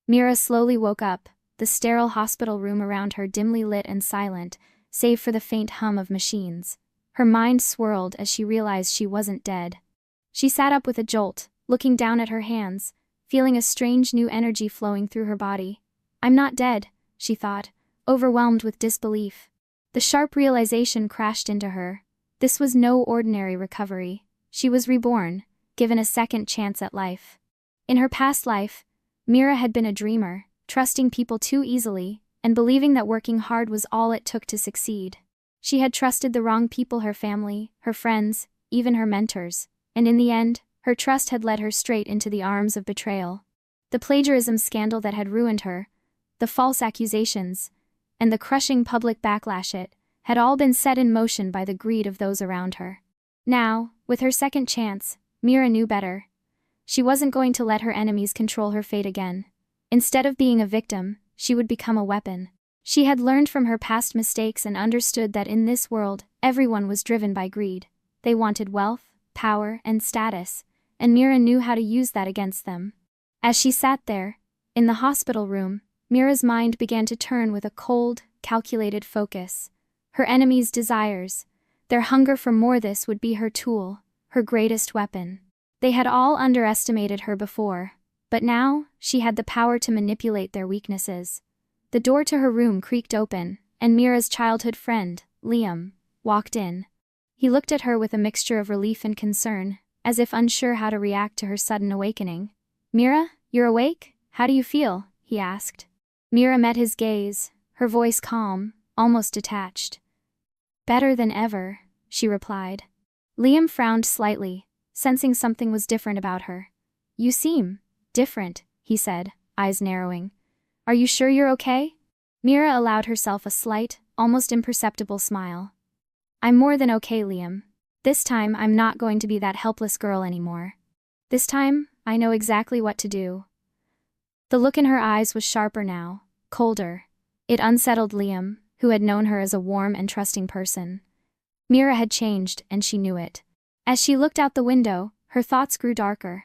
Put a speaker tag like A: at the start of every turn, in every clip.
A: Mira slowly woke up, the sterile hospital room around her dimly lit and silent, save for the faint hum of machines. Her mind swirled as she realized she wasn't dead. She sat up with a jolt, looking down at her hands, feeling a strange new energy flowing through her body. I'm not dead, she thought, overwhelmed with disbelief. The sharp realization crashed into her. This was no ordinary recovery. She was reborn, given a second chance at life. In her past life, Mira had been a dreamer, trusting people too easily, and believing that working hard was all it took to succeed. She had trusted the wrong people, her family, her friends, even her mentors, and in the end, her trust had led her straight into the arms of betrayal. The plagiarism scandal that had ruined her, the false accusations, and the crushing public backlash had all been set in motion by the greed of those around her. Now, with her second chance, Mira knew better. She wasn't going to let her enemies control her fate again. Instead of being a victim, she would become a weapon. She had learned from her past mistakes and understood that in this world, everyone was driven by greed. They wanted wealth, power, and status, and Mira knew how to use that against them. As she sat there, in the hospital room, Mira's mind began to turn with a cold, calculated focus. Her enemies' desires, their hunger for more, this would be her tool, her greatest weapon. They had all underestimated her before, but now, she had the power to manipulate their weaknesses. The door to her room creaked open, and Mira's childhood friend, Liam, walked in. He looked at her with a mixture of relief and concern, as if unsure how to react to her sudden awakening. "Mira, you're awake? How do you feel?" he asked. Mira met his gaze, her voice calm, almost detached. "Better than ever," she replied. Liam frowned slightly, sensing something was different about her. "You seem different," he said, eyes narrowing. "Are you sure you're okay?" Mira allowed herself a slight, almost imperceptible smile. "I'm more than okay, Liam. This time I'm not going to be that helpless girl anymore. This time, I know exactly what to do." The look in her eyes was sharper now, colder. It unsettled Liam, who had known her as a warm and trusting person. Mira had changed, and she knew it. As she looked out the window, her thoughts grew darker.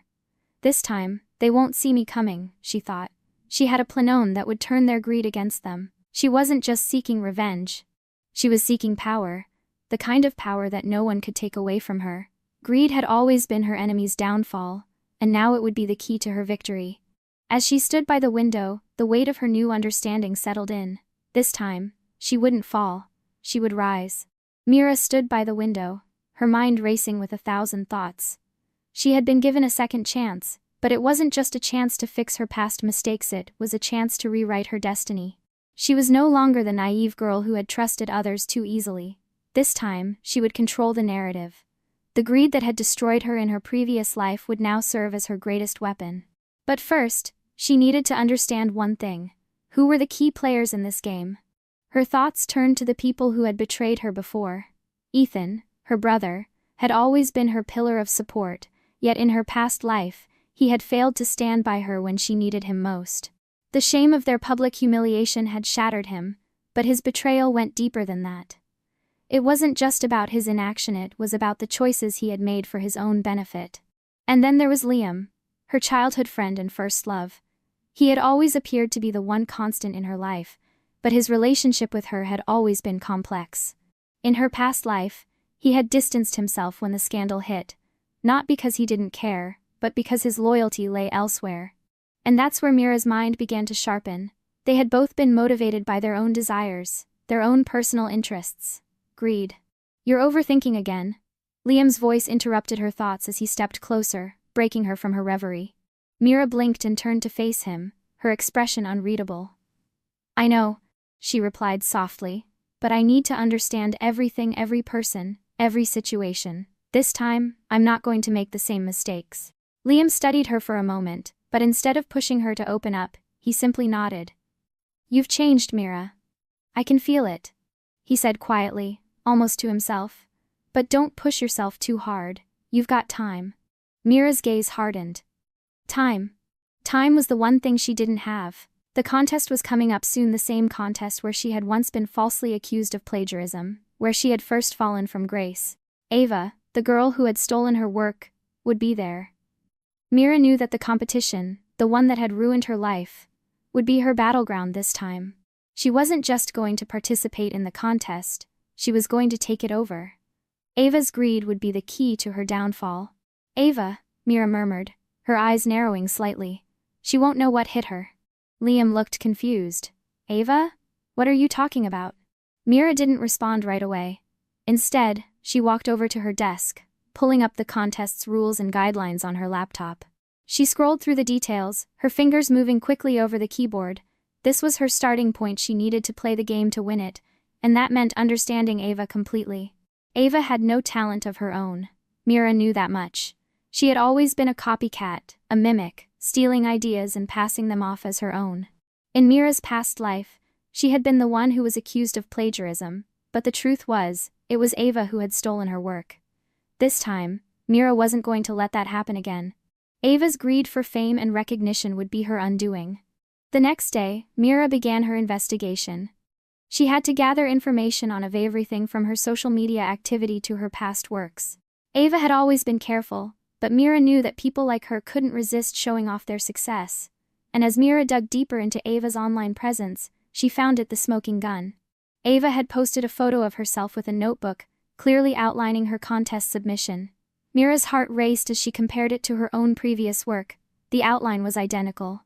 A: This time, they won't see me coming, she thought. She had a plan that would turn their greed against them. She wasn't just seeking revenge. She was seeking power, the kind of power that no one could take away from her. Greed had always been her enemy's downfall, and now it would be the key to her victory. As she stood by the window, the weight of her new understanding settled in. This time, she wouldn't fall. She would rise. Mira stood by the window, her mind racing with 1,000 thoughts. She had been given a second chance, but it wasn't just a chance to fix her past mistakes, it was a chance to rewrite her destiny. She was no longer the naive girl who had trusted others too easily. This time, she would control the narrative. The greed that had destroyed her in her previous life would now serve as her greatest weapon. But first, she needed to understand one thing. Who were the key players in this game? Her thoughts turned to the people who had betrayed her before. Ethan, her brother, had always been her pillar of support, yet in her past life, he had failed to stand by her when she needed him most. The shame of their public humiliation had shattered him, but his betrayal went deeper than that. It wasn't just about his inaction, it was about the choices he had made for his own benefit. And then there was Liam, her childhood friend and first love. He had always appeared to be the one constant in her life, but his relationship with her had always been complex. In her past life, he had distanced himself when the scandal hit, not because he didn't care, but because his loyalty lay elsewhere. And that's where Mira's mind began to sharpen. They had both been motivated by their own desires, their own personal interests. Greed. "You're overthinking again." Liam's voice interrupted her thoughts as he stepped closer, breaking her from her reverie. Mira blinked and turned to face him, her expression unreadable. "I know," she replied softly, "but I need to understand everything, every person, every situation. This time, I'm not going to make the same mistakes." Liam studied her for a moment, but instead of pushing her to open up, he simply nodded. "You've changed, Mira. I can feel it," he said quietly, almost to himself. "But don't push yourself too hard. You've got time." Mira's gaze hardened. Time. Time was the one thing she didn't have. The contest was coming up soon, the same contest where she had once been falsely accused of plagiarism, where she had first fallen from grace. Ava, the girl who had stolen her work, would be there. Mira knew that the competition, the one that had ruined her life, would be her battleground this time. She wasn't just going to participate in the contest, she was going to take it over. Ava's greed would be the key to her downfall. Ava, Mira murmured, her eyes narrowing slightly. She won't know what hit her. Liam looked confused. Ava? What are you talking about? Mira didn't respond right away. Instead, she walked over to her desk, pulling up the contest's rules and guidelines on her laptop. She scrolled through the details, her fingers moving quickly over the keyboard. This was her starting point. She needed to play the game to win it, and that meant understanding Ava completely. Ava had no talent of her own. Mira knew that much. She had always been a copycat, a mimic, stealing ideas and passing them off as her own. In Mira's past life, she had been the one who was accused of plagiarism, but the truth was, it was Ava who had stolen her work. This time, Mira wasn't going to let that happen again. Ava's greed for fame and recognition would be her undoing. The next day, Mira began her investigation. She had to gather information on everything from her social media activity to her past works. Ava had always been careful, but Mira knew that people like her couldn't resist showing off their success. And as Mira dug deeper into Ava's online presence, she found it the smoking gun. Ava had posted a photo of herself with a notebook, clearly outlining her contest submission. Mira's heart raced as she compared it to her own previous work. The outline was identical.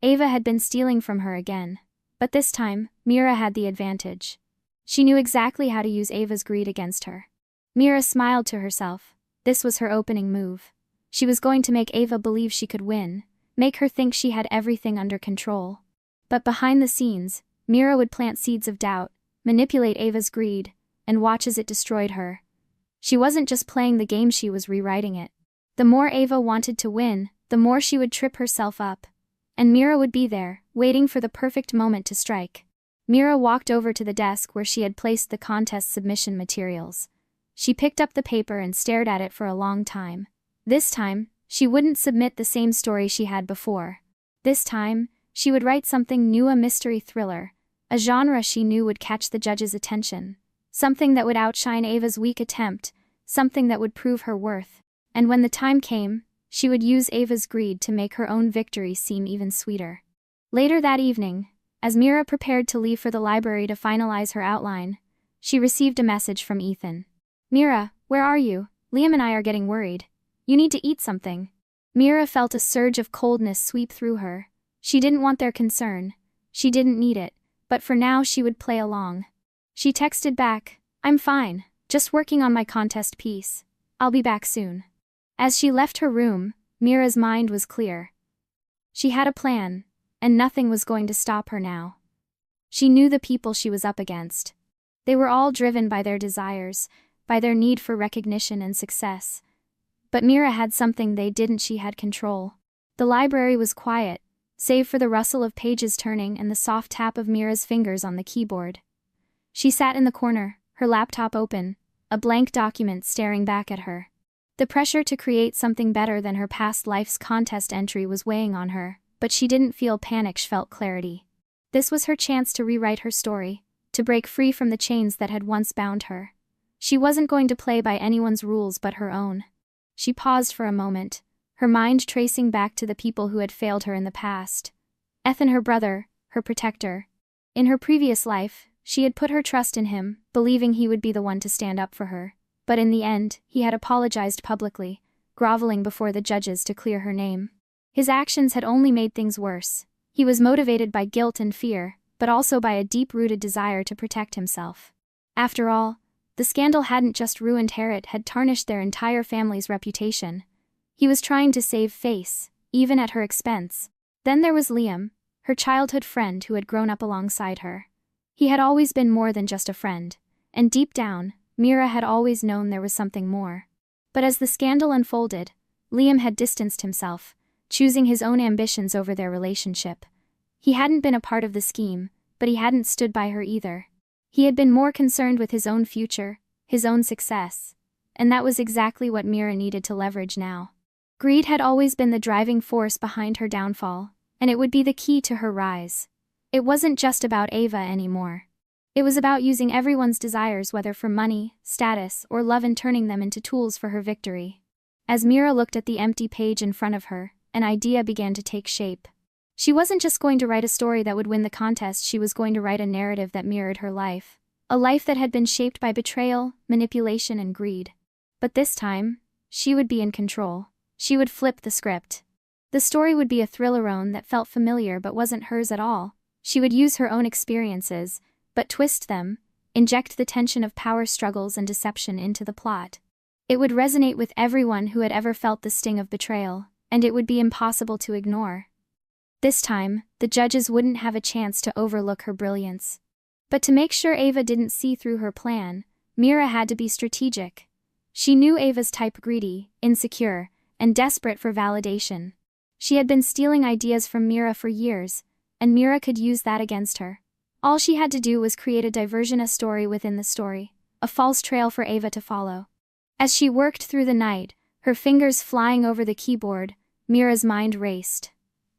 A: Ava had been stealing from her again. But this time, Mira had the advantage. She knew exactly how to use Ava's greed against her. Mira smiled to herself. This was her opening move. She was going to make Ava believe she could win, make her think she had everything under control. But behind the scenes, Mira would plant seeds of doubt, manipulate Ava's greed, and watch as it destroyed her. She wasn't just playing the game, she was rewriting it. The more Ava wanted to win, the more she would trip herself up. And Mira would be there, waiting for the perfect moment to strike. Mira walked over to the desk where she had placed the contest submission materials. She picked up the paper and stared at it for a long time. This time, she wouldn't submit the same story she had before. This time, she would write something new, a mystery thriller, a genre she knew would catch the judge's attention. Something that would outshine Ava's weak attempt, something that would prove her worth. And when the time came, she would use Ava's greed to make her own victory seem even sweeter. Later that evening, as Mira prepared to leave for the library to finalize her outline, she received a message from Ethan. Mira, where are you? Liam and I are getting worried. You need to eat something. Mira felt a surge of coldness sweep through her. She didn't want their concern. She didn't need it, but for now she would play along. She texted back, I'm fine, just working on my contest piece. I'll be back soon. As she left her room, Mira's mind was clear. She had a plan, and nothing was going to stop her now. She knew the people she was up against. They were all driven by their desires, by their need for recognition and success. But Mira had something they didn't. She had control. The library was quiet, save for the rustle of pages turning and the soft tap of Mira's fingers on the keyboard. She sat in the corner, her laptop open, a blank document staring back at her. The pressure to create something better than her past life's contest entry was weighing on her, but she didn't feel panic, she felt clarity. This was her chance to rewrite her story, to break free from the chains that had once bound her. She wasn't going to play by anyone's rules but her own. She paused for a moment, her mind tracing back to the people who had failed her in the past. Ethan, her brother, her protector. In her previous life, she had put her trust in him, believing he would be the one to stand up for her. But in the end, he had apologized publicly, groveling before the judges to clear her name. His actions had only made things worse. He was motivated by guilt and fear, but also by a deep-rooted desire to protect himself. After all, the scandal hadn't just ruined her, it had tarnished their entire family's reputation. He was trying to save face, even at her expense. Then there was Liam, her childhood friend who had grown up alongside her. He had always been more than just a friend, and deep down, Mira had always known there was something more. But as the scandal unfolded, Liam had distanced himself, choosing his own ambitions over their relationship. He hadn't been a part of the scheme, but he hadn't stood by her either. He had been more concerned with his own future, his own success. And that was exactly what Mira needed to leverage now. Greed had always been the driving force behind her downfall, and it would be the key to her rise. It wasn't just about Ava anymore. It was about using everyone's desires, whether for money, status, or love, and turning them into tools for her victory. As Mira looked at the empty page in front of her, an idea began to take shape. She wasn't just going to write a story that would win the contest, she was going to write a narrative that mirrored her life. A life that had been shaped by betrayal, manipulation, and greed. But this time, she would be in control. She would flip the script. The story would be a thriller that felt familiar but wasn't hers at all. She would use her own experiences, but twist them, inject the tension of power struggles and deception into the plot. It would resonate with everyone who had ever felt the sting of betrayal, and it would be impossible to ignore. This time, the judges wouldn't have a chance to overlook her brilliance. But to make sure Ava didn't see through her plan, Mira had to be strategic. She knew Ava's type: greedy, insecure, and desperate for validation. She had been stealing ideas from Mira for years, and Mira could use that against her. All she had to do was create a diversion, a story within the story, a false trail for Ava to follow. As she worked through the night, her fingers flying over the keyboard, Mira's mind raced.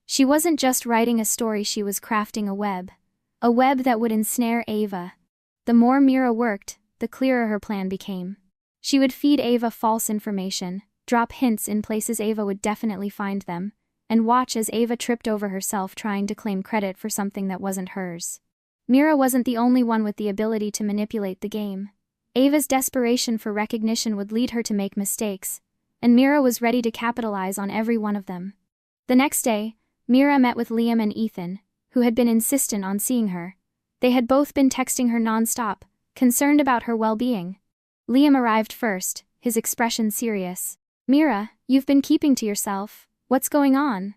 A: She wasn't just writing a story, she was crafting a web that would ensnare Ava. The more Mira worked, the clearer her plan became. She would feed Ava false information, drop hints in places Ava would definitely find them, and watch as Ava tripped over herself trying to claim credit for something that wasn't hers. Mira wasn't the only one with the ability to manipulate the game. Ava's desperation for recognition would lead her to make mistakes, and Mira was ready to capitalize on every one of them. The next day, Mira met with Liam and Ethan, who had been insistent on seeing her. They had both been texting her non-stop, concerned about her well-being. Liam arrived first, his expression serious. "Mira, you've been keeping to yourself. What's going on?"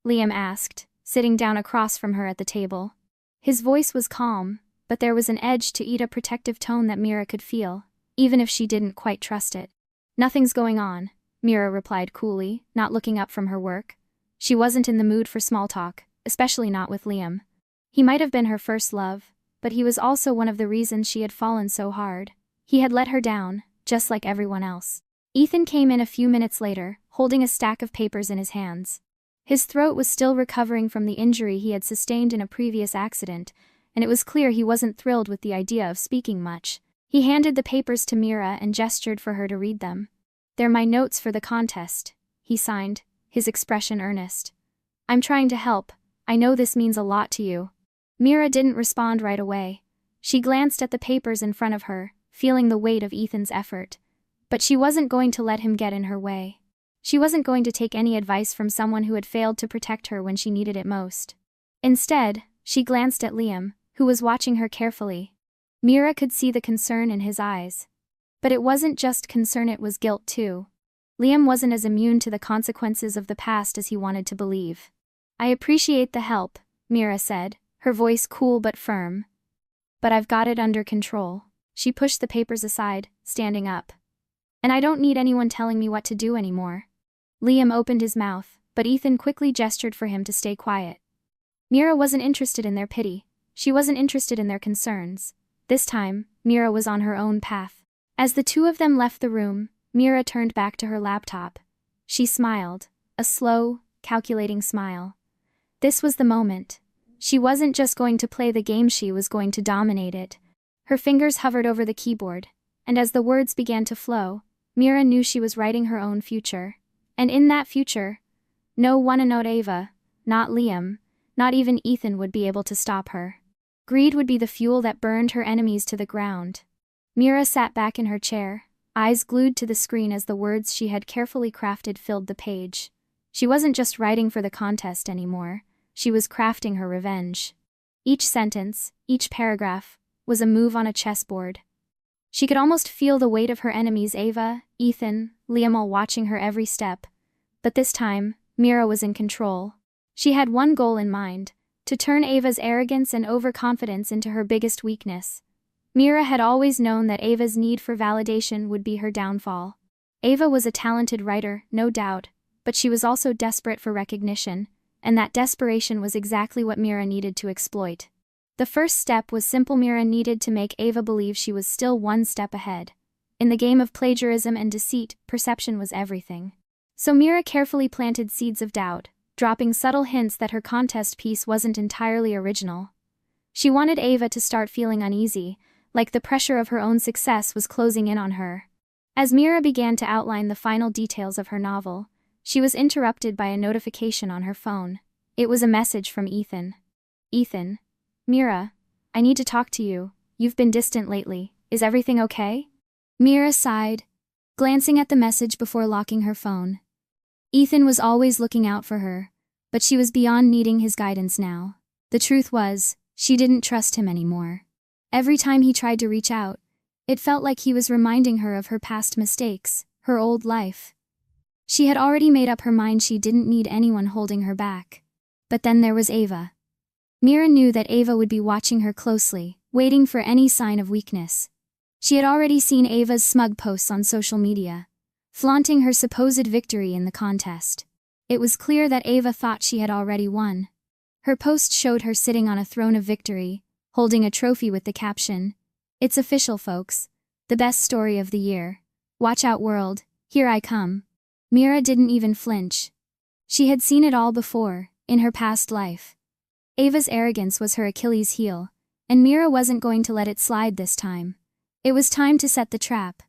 A: Liam asked, sitting down across from her at the table. His voice was calm, but there was an edge to it, a protective tone that Mira could feel, even if she didn't quite trust it. "Nothing's going on," Mira replied coolly, not looking up from her work. She wasn't in the mood for small talk, especially not with Liam. He might have been her first love, but he was also one of the reasons she had fallen so hard. He had let her down, just like everyone else. Ethan came in a few minutes later, holding a stack of papers in his hands. His throat was still recovering from the injury he had sustained in a previous accident, and it was clear he wasn't thrilled with the idea of speaking much. He handed the papers to Mira and gestured for her to read them. "They're my notes for the contest," he signed, his expression earnest. "I'm trying to help. I know this means a lot to you." Mira didn't respond right away. She glanced at the papers in front of her, feeling the weight of Ethan's effort. But she wasn't going to let him get in her way. She wasn't going to take any advice from someone who had failed to protect her when she needed it most. Instead, she glanced at Liam, who was watching her carefully. Mira could see the concern in his eyes. But it wasn't just concern, it was guilt too. Liam wasn't as immune to the consequences of the past as he wanted to believe. "I appreciate the help," Mira said, her voice cool but firm. "But I've got it under control." She pushed the papers aside, standing up. "And I don't need anyone telling me what to do anymore." Liam opened his mouth, but Ethan quickly gestured for him to stay quiet. Mira wasn't interested in their pity. She wasn't interested in their concerns. This time, Mira was on her own path. As the two of them left the room, Mira turned back to her laptop. She smiled, a slow, calculating smile. This was the moment. She wasn't just going to play the game, she was going to dominate it. Her fingers hovered over the keyboard, and as the words began to flow, Mira knew she was writing her own future. And in that future, no one, not Ava, not Liam, not even Ethan would be able to stop her. Greed would be the fuel that burned her enemies to the ground. Mira sat back in her chair, eyes glued to the screen as the words she had carefully crafted filled the page. She wasn't just writing for the contest anymore, she was crafting her revenge. Each sentence, each paragraph, was a move on a chessboard. She could almost feel the weight of her enemies, Ava, Ethan, Liam, all watching her every step. But this time, Mira was in control. She had one goal in mind: to turn Ava's arrogance and overconfidence into her biggest weakness. Mira had always known that Ava's need for validation would be her downfall. Ava was a talented writer, no doubt, but she was also desperate for recognition, and that desperation was exactly what Mira needed to exploit. The first step was simple: Mira needed to make Ava believe she was still one step ahead. In the game of plagiarism and deceit, perception was everything. So Mira carefully planted seeds of doubt, dropping subtle hints that her contest piece wasn't entirely original. She wanted Ava to start feeling uneasy, like the pressure of her own success was closing in on her. As Mira began to outline the final details of her novel, she was interrupted by a notification on her phone. It was a message from Ethan. Ethan. Mira. I need to talk to you. You've been distant lately. Is everything okay? Mira sighed, glancing at the message before locking her phone. Ethan was always looking out for her, but she was beyond needing his guidance now. The truth was, she didn't trust him anymore. Every time he tried to reach out, it felt like he was reminding her of her past mistakes, her old life. She had already made up her mind she didn't need anyone holding her back. But then there was Ava. Mira knew that Ava would be watching her closely, waiting for any sign of weakness. She had already seen Ava's smug posts on social media, flaunting her supposed victory in the contest. It was clear that Ava thought she had already won. Her post showed her sitting on a throne of victory, holding a trophy with the caption, "It's official, folks. The best story of the year. Watch out, world. Here I come." Mira didn't even flinch. She had seen it all before, in her past life. Ava's arrogance was her Achilles heel, and Mira wasn't going to let it slide this time. It was time to set the trap.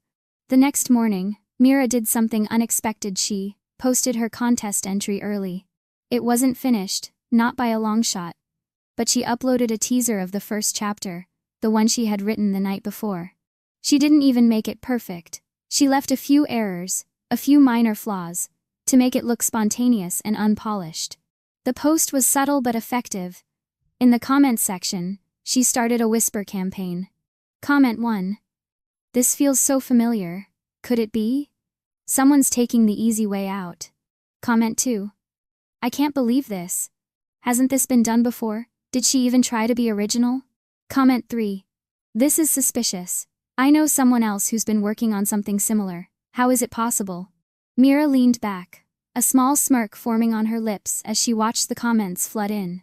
A: The next morning, Mira did something unexpected. She posted her contest entry early. It wasn't finished, not by a long shot. But she uploaded a teaser of the first chapter, the one she had written the night before. She didn't even make it perfect. She left a few errors, a few minor flaws, to make it look spontaneous and unpolished. The post was subtle but effective. In the comments section, she started a whisper campaign. Comment 1. This feels so familiar. Could it be? Someone's taking the easy way out. Comment 2. I can't believe this. Hasn't this been done before? Did she even try to be original? Comment 3. This is suspicious. I know someone else who's been working on something similar. How is it possible? Mira leaned back, a small smirk forming on her lips as she watched the comments flood in.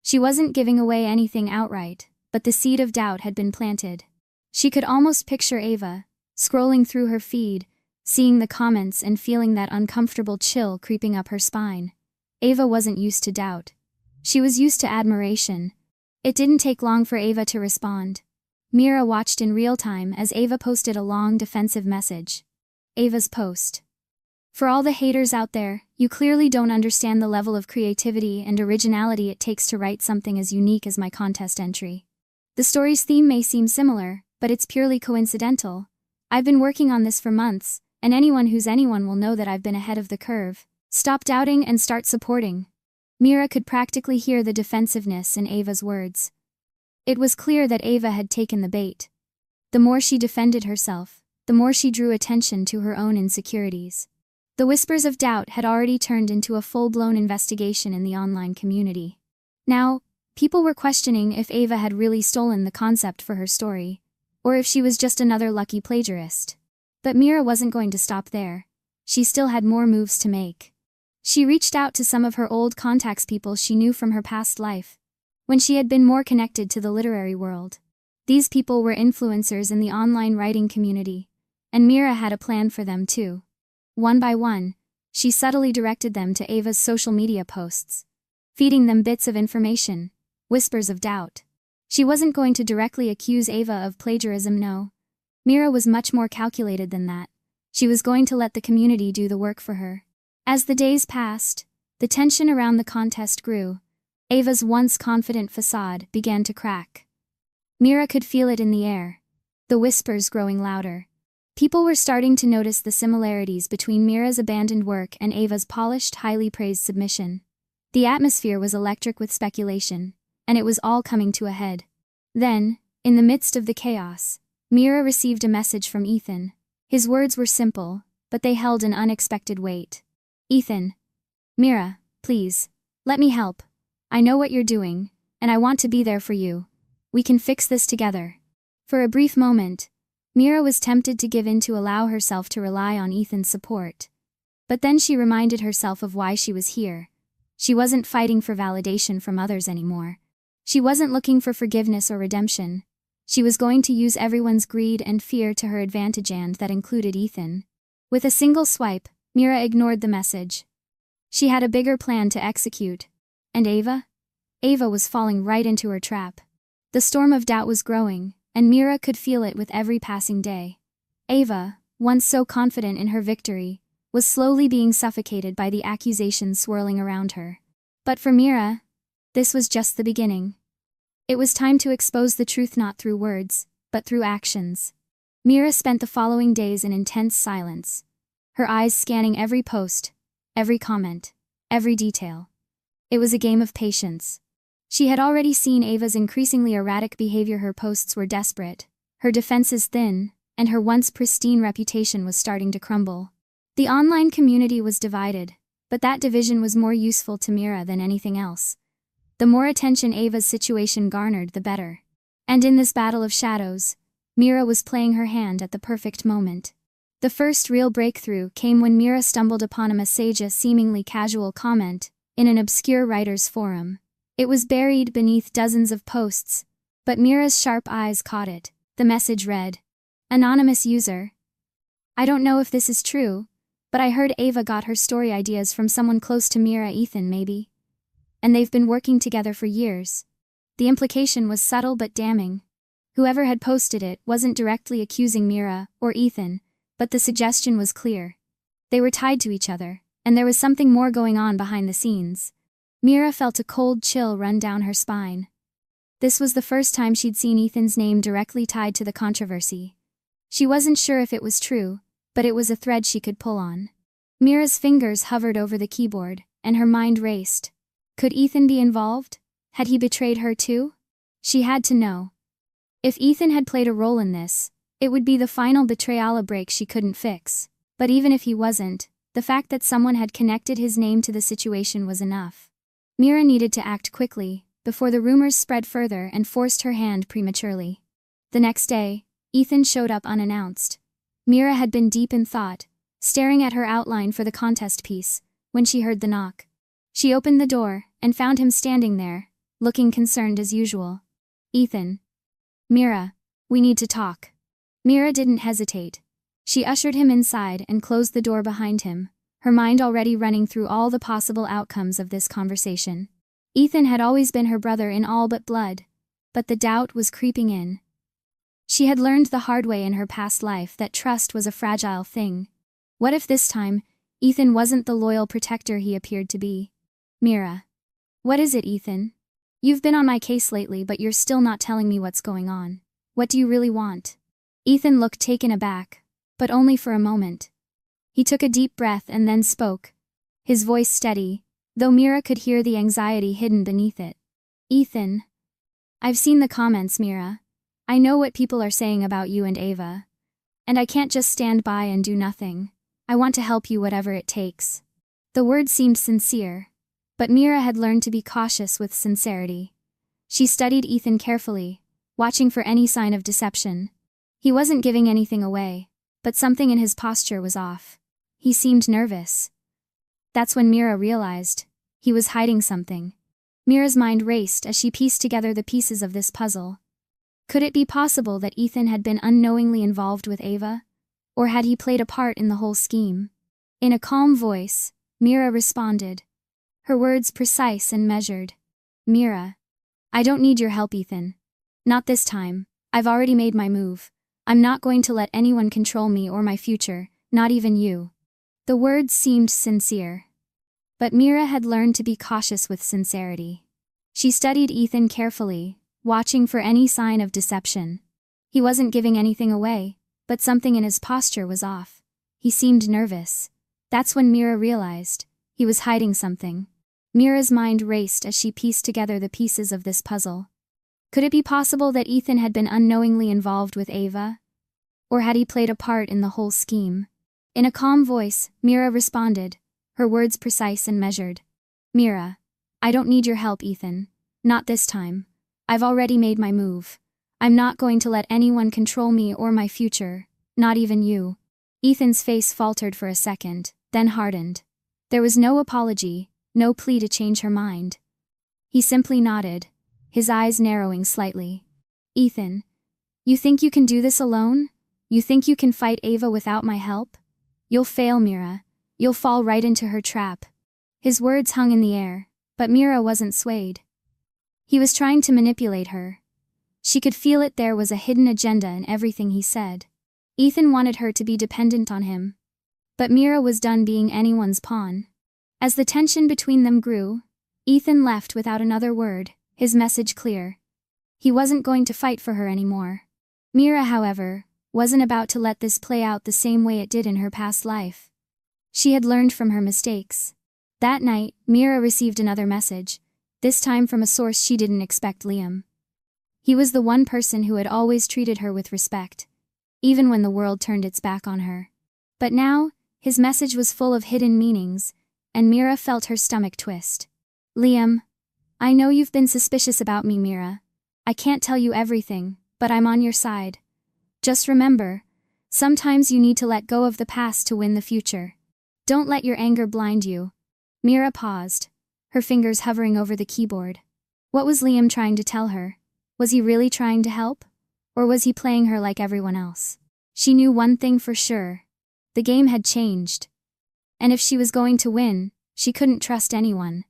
A: She wasn't giving away anything outright, but the seed of doubt had been planted. She could almost picture Ava, scrolling through her feed, seeing the comments and feeling that uncomfortable chill creeping up her spine. Ava wasn't used to doubt. She was used to admiration. It didn't take long for Ava to respond. Mira watched in real time as Ava posted a long defensive message. Ava's post. For all the haters out there, you clearly don't understand the level of creativity and originality it takes to write something as unique as my contest entry. The story's theme may seem similar, but it's purely coincidental. I've been working on this for months, and anyone who's anyone will know that I've been ahead of the curve. Stop doubting and start supporting. Mira could practically hear the defensiveness in Ava's words. It was clear that Ava had taken the bait. The more she defended herself, the more she drew attention to her own insecurities. The whispers of doubt had already turned into a full-blown investigation in the online community. Now, people were questioning if Ava had really stolen the concept for her story, or if she was just another lucky plagiarist. But Mira wasn't going to stop there. She still had more moves to make. She reached out to some of her old contacts, people she knew from her past life, when she had been more connected to the literary world. These people were influencers in the online writing community, and Mira had a plan for them too. One by one, she subtly directed them to Ava's social media posts, feeding them bits of information, whispers of doubt. She wasn't going to directly accuse Ava of plagiarism, no. Mira was much more calculated than that. She was going to let the community do the work for her. As the days passed, the tension around the contest grew. Ava's once confident facade began to crack. Mira could feel it in the air, the whispers growing louder. People were starting to notice the similarities between Mira's abandoned work and Ava's polished, highly praised submission. The atmosphere was electric with speculation, and it was all coming to a head. Then, in the midst of the chaos, Mira received a message from Ethan. His words were simple, but they held an unexpected weight. Ethan. Mira, please, let me help. I know what you're doing, and I want to be there for you. We can fix this together. For a brief moment, Mira was tempted to give in to allow herself to rely on Ethan's support. But then she reminded herself of why she was here. She wasn't fighting for validation from others anymore. She wasn't looking for forgiveness or redemption. She was going to use everyone's greed and fear to her advantage, and that included Ethan. With a single swipe, Mira ignored the message. She had a bigger plan to execute. And Ava? Ava was falling right into her trap. The storm of doubt was growing, and Mira could feel it with every passing day. Ava, once so confident in her victory, was slowly being suffocated by the accusations swirling around her. But for Mira, this was just the beginning. It was time to expose the truth not through words, but through actions. Mira spent the following days in intense silence, her eyes scanning every post, every comment, every detail. It was a game of patience. She had already seen Ava's increasingly erratic behavior. Her posts were desperate, her defenses thin, and her once pristine reputation was starting to crumble. The online community was divided, but that division was more useful to Mira than anything else. The more attention Ava's situation garnered, the better. And in this battle of shadows, Mira was playing her hand at the perfect moment. The first real breakthrough came when Mira stumbled upon a seemingly casual comment in an obscure writer's forum. It was buried beneath dozens of posts, but Mira's sharp eyes caught it. The message read, "Anonymous user. I don't know if this is true, but I heard Ava got her story ideas from someone close to Mira, Ethan maybe. And they've been working together for years." The implication was subtle but damning. Whoever had posted it wasn't directly accusing Mira or Ethan, but the suggestion was clear. They were tied to each other, and there was something more going on behind the scenes. Mira felt a cold chill run down her spine. This was the first time she'd seen Ethan's name directly tied to the controversy. She wasn't sure if it was true, but it was a thread she could pull on. Mira's fingers hovered over the keyboard, and her mind raced. Could Ethan be involved? Had he betrayed her too? She had to know. If Ethan had played a role in this, it would be the final betrayal, a break she couldn't fix. But even if he wasn't, the fact that someone had connected his name to the situation was enough. Mira needed to act quickly, before the rumors spread further and forced her hand prematurely. The next day, Ethan showed up unannounced. Mira had been deep in thought, staring at her outline for the contest piece, when she heard the knock. She opened the door, and found him standing there, looking concerned as usual. "Ethan." "Mira, we need to talk." Mira didn't hesitate. She ushered him inside and closed the door behind him, her mind already running through all the possible outcomes of this conversation. Ethan had always been her brother in all but blood, but the doubt was creeping in. She had learned the hard way in her past life that trust was a fragile thing. What if this time, Ethan wasn't the loyal protector he appeared to be? "Mira." "What is it, Ethan? You've been on my case lately, but you're still not telling me what's going on. What do you really want?" Ethan looked taken aback, but only for a moment. He took a deep breath and then spoke, his voice steady, though Mira could hear the anxiety hidden beneath it. "Ethan, I've seen the comments, Mira. I know what people are saying about you and Ava. And I can't just stand by and do nothing. I want to help you whatever it takes." The words seemed sincere, but Mira had learned to be cautious with sincerity. She studied Ethan carefully, watching for any sign of deception. He wasn't giving anything away, but something in his posture was off. He seemed nervous. That's when Mira realized he was hiding something. Mira's mind raced as she pieced together the pieces of this puzzle. Could it be possible that Ethan had been unknowingly involved with Ava? Or had he played a part in the whole scheme? In a calm voice, Mira responded, her words precise and measured. "Mira, I don't need your help, Ethan. Not this time. I've already made my move. I'm not going to let anyone control me or my future, not even you." The words seemed sincere. But Mira had learned to be cautious with sincerity. She studied Ethan carefully, watching for any sign of deception. He wasn't giving anything away, but something in his posture was off. He seemed nervous. That's when Mira realized he was hiding something. Mira's mind raced as she pieced together the pieces of this puzzle. Could it be possible that Ethan had been unknowingly involved with Ava? Or had he played a part in the whole scheme? In a calm voice, Mira responded, her words precise and measured. "Mira, I don't need your help, Ethan. Not this time. I've already made my move. I'm not going to let anyone control me or my future, not even you." Ethan's face faltered for a second, then hardened. There was no apology, no plea to change her mind. He simply nodded, his eyes narrowing slightly. "Ethan, you think you can do this alone? You think you can fight Ava without my help? You'll fail, Mira. You'll fall right into her trap." His words hung in the air, but Mira wasn't swayed. He was trying to manipulate her. She could feel it. There was a hidden agenda in everything he said. Ethan wanted her to be dependent on him. But Mira was done being anyone's pawn. As the tension between them grew, Ethan left without another word, his message clear. He wasn't going to fight for her anymore. Mira, however, wasn't about to let this play out the same way it did in her past life. She had learned from her mistakes. That night, Mira received another message, this time from a source she didn't expect: Liam. He was the one person who had always treated her with respect, even when the world turned its back on her. But now, his message was full of hidden meanings, and Mira felt her stomach twist. Liam, I know you've been suspicious about me, Mira. I can't tell you everything, but I'm on your side. Just remember, sometimes you need to let go of the past to win the future. Don't let your anger blind you. Mira paused, her fingers hovering over the keyboard. What was Liam trying to tell her? Was he really trying to help? Or was he playing her like everyone else? She knew one thing for sure. The game had changed. And if she was going to win, she couldn't trust anyone.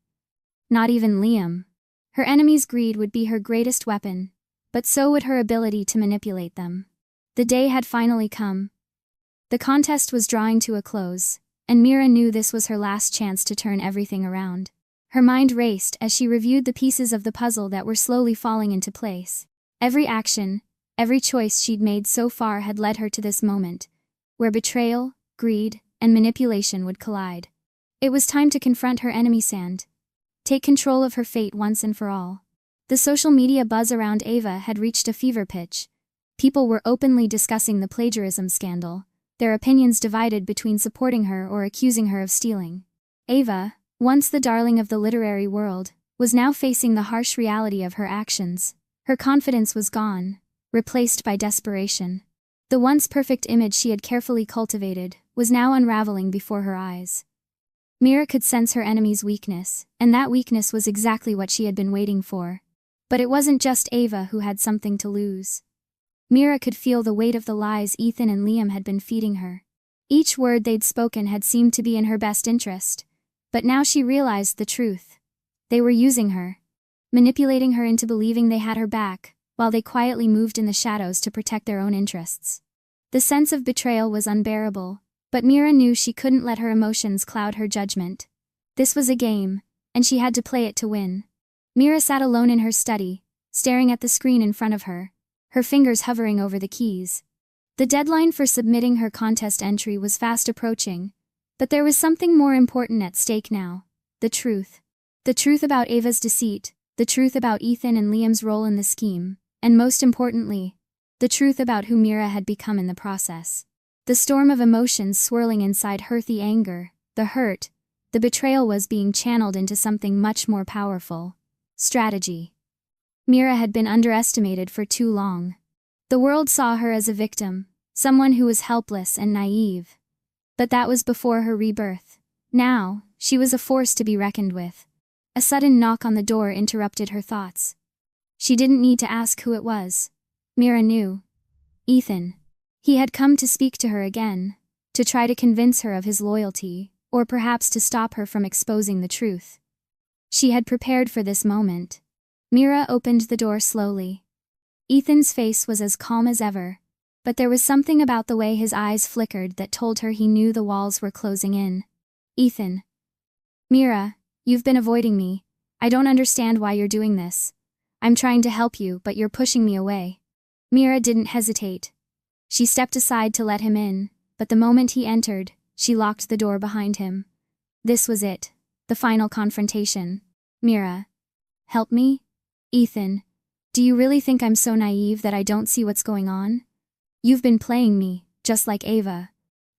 A: Not even Liam. Her enemy's greed would be her greatest weapon, but so would her ability to manipulate them. The day had finally come. The contest was drawing to a close, and Mira knew this was her last chance to turn everything around. Her mind raced as she reviewed the pieces of the puzzle that were slowly falling into place. Every action, every choice she'd made so far had led her to this moment, where betrayal, greed, and manipulation would collide. It was time to confront her enemy Sand. Take control of her fate once and for all. The social media buzz around Ava had reached a fever pitch. People were openly discussing the plagiarism scandal, their opinions divided between supporting her or accusing her of stealing. Ava, once the darling of the literary world, was now facing the harsh reality of her actions. Her confidence was gone, replaced by desperation. The once perfect image she had carefully cultivated was now unraveling before her eyes. Mira could sense her enemy's weakness, and that weakness was exactly what she had been waiting for. But it wasn't just Ava who had something to lose. Mira could feel the weight of the lies Ethan and Liam had been feeding her. Each word they'd spoken had seemed to be in her best interest. But now she realized the truth. They were using her, manipulating her into believing they had her back, while they quietly moved in the shadows to protect their own interests. The sense of betrayal was unbearable, but Mira knew she couldn't let her emotions cloud her judgment. This was a game, and she had to play it to win. Mira sat alone in her study, staring at the screen in front of her, her fingers hovering over the keys. The deadline for submitting her contest entry was fast approaching, but there was something more important at stake now: the truth. The truth about Ava's deceit, the truth about Ethan and Liam's role in the scheme, and most importantly, the truth about who Mira had become in the process. The storm of emotions swirling inside her, the anger, the hurt, the betrayal, was being channeled into something much more powerful: strategy. Mira had been underestimated for too long. The world saw her as a victim, someone who was helpless and naive. But that was before her rebirth. Now, she was a force to be reckoned with. A sudden knock on the door interrupted her thoughts. She didn't need to ask who it was. Mira knew. Ethan. He had come to speak to her again, to try to convince her of his loyalty, or perhaps to stop her from exposing the truth. She had prepared for this moment. Mira opened the door slowly. Ethan's face was as calm as ever, but there was something about the way his eyes flickered that told her he knew the walls were closing in. Ethan. Mira, you've been avoiding me. I don't understand why you're doing this. I'm trying to help you, but you're pushing me away. Mira didn't hesitate. She stepped aside to let him in, but the moment he entered, she locked the door behind him. This was it, the final confrontation. Mira. Help me? Ethan. Do you really think I'm so naive that I don't see what's going on? You've been playing me, just like Ava.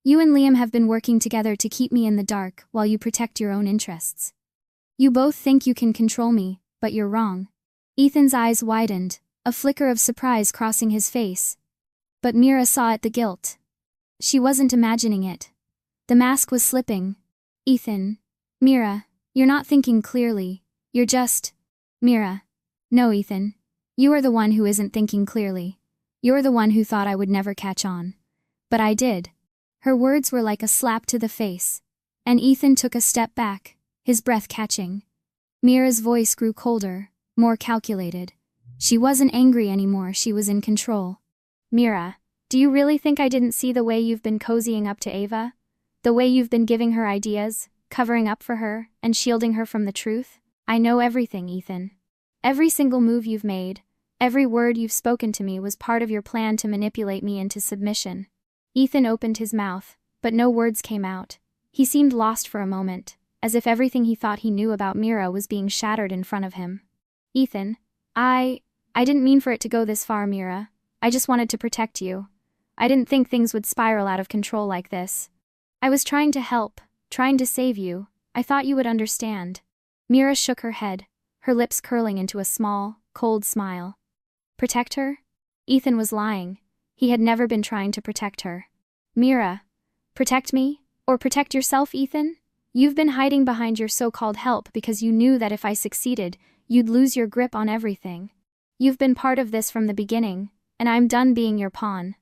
A: You and Liam have been working together to keep me in the dark while you protect your own interests. You both think you can control me, but you're wrong. Ethan's eyes widened, a flicker of surprise crossing his face. But Mira saw it: the guilt. She wasn't imagining it. The mask was slipping. Ethan. Mira, you're not thinking clearly. You're just... Mira. No, Ethan. You are the one who isn't thinking clearly. You're the one who thought I would never catch on. But I did. Her words were like a slap to the face. And Ethan took a step back, his breath catching. Mira's voice grew colder, more calculated. She wasn't angry anymore, she was in control. Mira, do you really think I didn't see the way you've been cozying up to Ava? The way you've been giving her ideas, covering up for her, and shielding her from the truth? I know everything, Ethan. Every single move you've made, every word you've spoken to me was part of your plan to manipulate me into submission. Ethan opened his mouth, but no words came out. He seemed lost for a moment, as if everything he thought he knew about Mira was being shattered in front of him. Ethan, I didn't mean for it to go this far, Mira. I just wanted to protect you. I didn't think things would spiral out of control like this. I was trying to help, trying to save you. I thought you would understand. Mira shook her head, her lips curling into a small, cold smile. Protect her? Ethan was lying. He had never been trying to protect her. Mira, protect me? Or protect yourself, Ethan? You've been hiding behind your so-called help because you knew that if I succeeded, you'd lose your grip on everything. You've been part of this from the beginning, and I'm done being your pawn.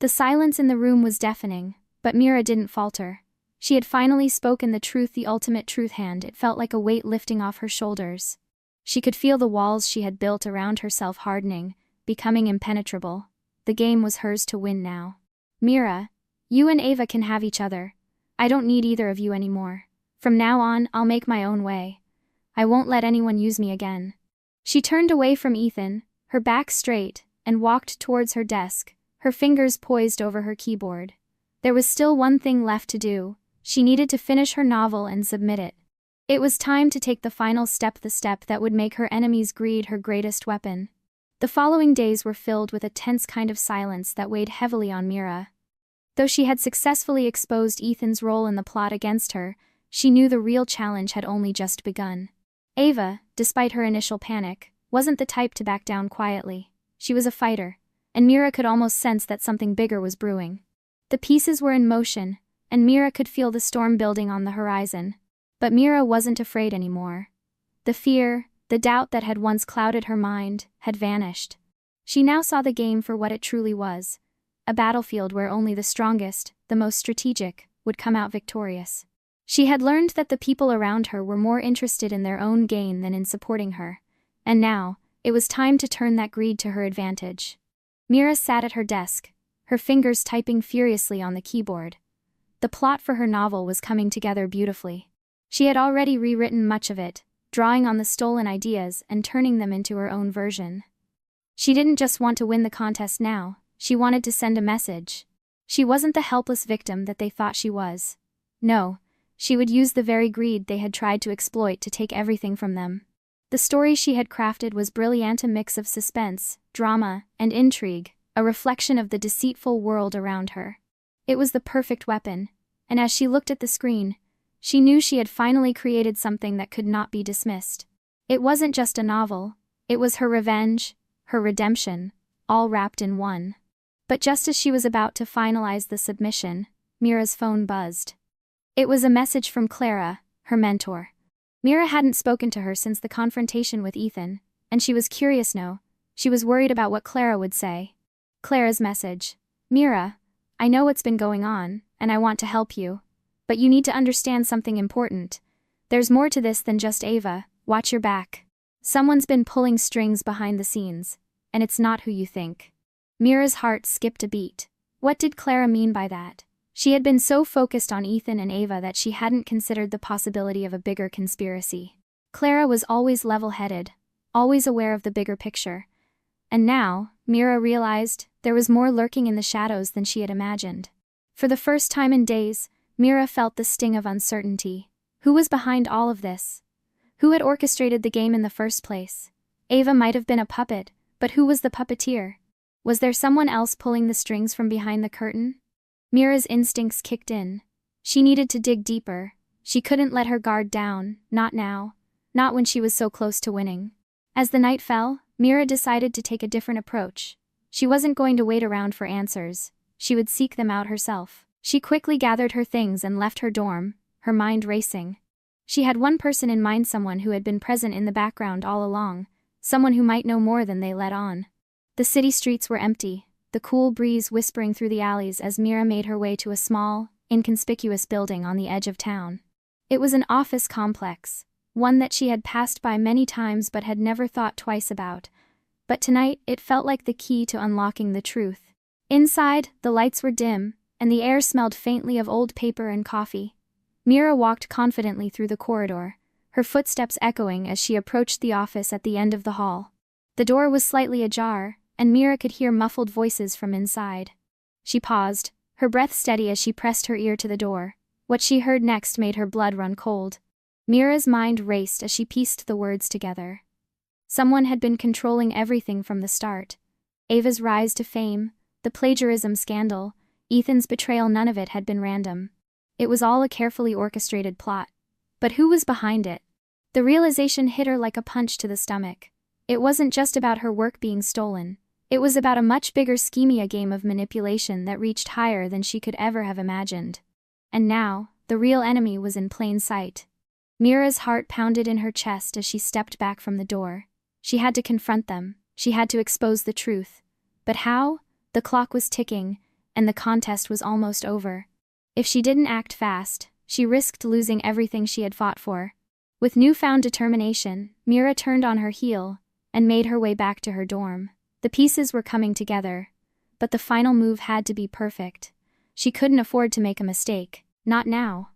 A: The silence in the room was deafening, but Mira didn't falter. She had finally spoken the truth, the ultimate truth hand. It felt like a weight lifting off her shoulders. She could feel the walls she had built around herself hardening, becoming impenetrable. The game was hers to win now. Mira, you and Ava can have each other. I don't need either of you anymore. From now on, I'll make my own way. I won't let anyone use me again. She turned away from Ethan, her back straight, and walked towards her desk, her fingers poised over her keyboard. There was still one thing left to do. She needed to finish her novel and submit it. It was time to take the final step, the step that would make her enemy's greed her greatest weapon. The following days were filled with a tense kind of silence that weighed heavily on Mira. Though she had successfully exposed Ethan's role in the plot against her, she knew the real challenge had only just begun. Ava, despite her initial panic, wasn't the type to back down quietly. She was a fighter, and Mira could almost sense that something bigger was brewing. The pieces were in motion, and Mira could feel the storm building on the horizon. But Mira wasn't afraid anymore. The fear, the doubt that had once clouded her mind, had vanished. She now saw the game for what it truly was. A battlefield where only the strongest, the most strategic, would come out victorious. She had learned that the people around her were more interested in their own gain than in supporting her. And now, it was time to turn that greed to her advantage. Mira sat at her desk, her fingers typing furiously on the keyboard. The plot for her novel was coming together beautifully. She had already rewritten much of it, drawing on the stolen ideas and turning them into her own version. She didn't just want to win the contest now, she wanted to send a message. She wasn't the helpless victim that they thought she was. No, she would use the very greed they had tried to exploit to take everything from them. The story she had crafted was brilliant, a mix of suspense, drama, and intrigue, a reflection of the deceitful world around her. It was the perfect weapon, and as she looked at the screen, she knew she had finally created something that could not be dismissed. It wasn't just a novel, it was her revenge, her redemption, all wrapped in one. But just as she was about to finalize the submission, Mira's phone buzzed. It was a message from Clara, her mentor. Mira hadn't spoken to her since the confrontation with Ethan, and she was curious now. She was worried about what Clara would say. Clara's message. Mira, I know what's been going on, and I want to help you. But you need to understand something important. There's more to this than just Ava. Watch your back. Someone's been pulling strings behind the scenes, and it's not who you think. Mira's heart skipped a beat. What did Clara mean by that? She had been so focused on Ethan and Ava that she hadn't considered the possibility of a bigger conspiracy. Clara was always level-headed, always aware of the bigger picture. And now, Mira realized, there was more lurking in the shadows than she had imagined. For the first time in days, Mira felt the sting of uncertainty. Who was behind all of this? Who had orchestrated the game in the first place? Ava might have been a puppet, but who was the puppeteer? Was there someone else pulling the strings from behind the curtain? Mira's instincts kicked in. She needed to dig deeper. She couldn't let her guard down, not now. Not when she was so close to winning. As the night fell, Mira decided to take a different approach. She wasn't going to wait around for answers. She would seek them out herself. She quickly gathered her things and left her dorm, her mind racing. She had one person in mind, someone who had been present in the background all along, someone who might know more than they let on. The city streets were empty, the cool breeze whispering through the alleys as Mira made her way to a small, inconspicuous building on the edge of town. It was an office complex, one that she had passed by many times but had never thought twice about. But tonight, it felt like the key to unlocking the truth. Inside, the lights were dim, and the air smelled faintly of old paper and coffee. Mira walked confidently through the corridor, her footsteps echoing as she approached the office at the end of the hall. The door was slightly ajar, and Mira could hear muffled voices from inside. She paused, her breath steady as she pressed her ear to the door. What she heard next made her blood run cold. Mira's mind raced as she pieced the words together. Someone had been controlling everything from the start. Ava's rise to fame, the plagiarism scandal, Ethan's betrayal, none of it had been random. It was all a carefully orchestrated plot. But who was behind it? The realization hit her like a punch to the stomach. It wasn't just about her work being stolen. It was about a much bigger scheme, a game of manipulation that reached higher than she could ever have imagined. And now, the real enemy was in plain sight. Mira's heart pounded in her chest as she stepped back from the door. She had to confront them. She had to expose the truth. But how? The clock was ticking, and the contest was almost over. If she didn't act fast, she risked losing everything she had fought for. With newfound determination, Mira turned on her heel and made her way back to her dorm. The pieces were coming together, but the final move had to be perfect. She couldn't afford to make a mistake, not now.